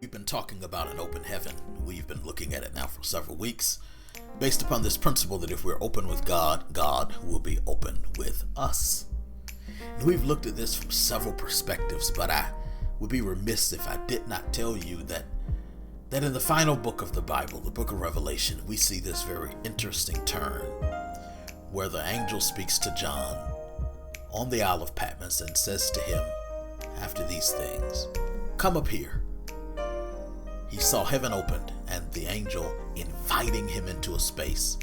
We've been talking about an open heaven. We've been looking at it now for several weeks, based upon this principle that if we're open with God, God will be open with us. And we've looked at this from several perspectives, but I would be remiss if I did not tell you that in the final book of the Bible, the book of Revelation, we see this very interesting turn where the angel speaks to John on the Isle of Patmos and says to him, after these things, "Come up here." He saw heaven opened and the angel inviting him into a space,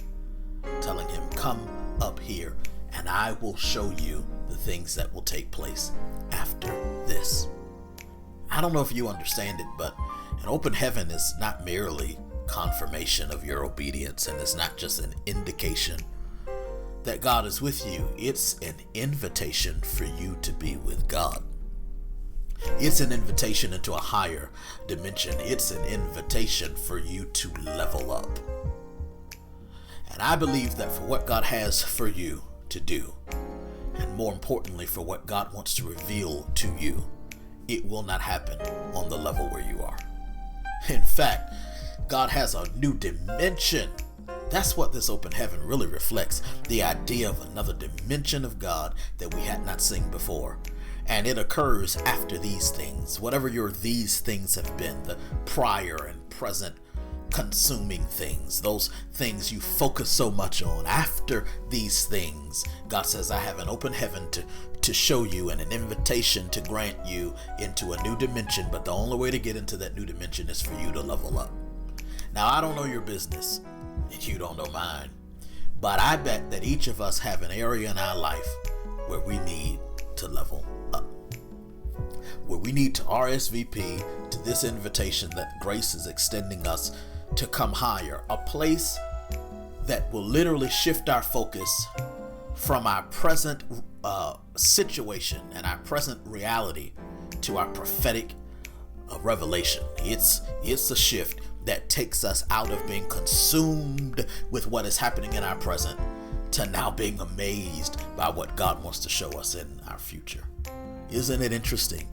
telling him, "Come up here and I will show you the things that will take place after this." I don't know if you understand it, but an open heaven is not merely confirmation of your obedience, and it's not just an indication that God is with you. It's an invitation for you to be with God. It's an invitation into a higher dimension. It's an invitation for you to level up. And I believe that for what God has for you to do, and more importantly, for what God wants to reveal to you, it will not happen on the level where you are. In fact, God has a new dimension. That's what this open heaven really reflects, the idea of another dimension of God that we had not seen before. And it occurs after these things, whatever your these things have been, the prior and present consuming things, those things you focus so much on. After these things, God says, I have an open heaven to show you and an invitation to grant you into a new dimension. But the only way to get into that new dimension is for you to level up. Now, I don't know your business and you don't know mine, but I bet that each of us have an area in our life where we need to level up, where we need to RSVP to this invitation that grace is extending us to come higher, a place that will literally shift our focus from our present situation and our present reality to our prophetic revelation. It's a shift that takes us out of being consumed with what is happening in our present to now being amazed by what God wants to show us in our future. Isn't it interesting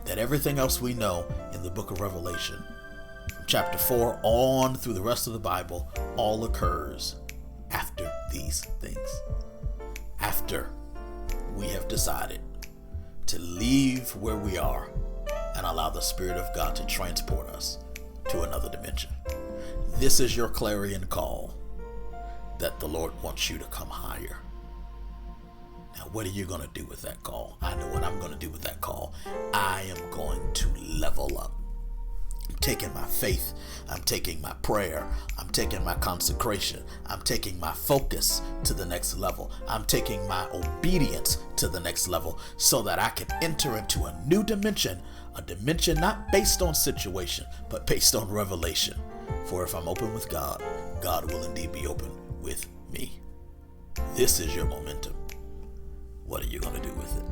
that everything else we know in the book of Revelation, from chapter 4 on through the rest of the Bible, all occurs after these things? After we have decided to leave where we are and allow the Spirit of God to transport us to another dimension. This is your clarion call that the Lord wants you to come higher. Now, what are you going to do with that call? I know what I'm going to do with that call. I am going to level up. I'm taking my faith. I'm taking my prayer. I'm taking my consecration. I'm taking my focus to the next level. I'm taking my obedience to the next level so that I can enter into a new dimension, a dimension not based on situation, but based on revelation. For if I'm open with God, God will indeed be open with me. This is your momentum. What are you going to do with it?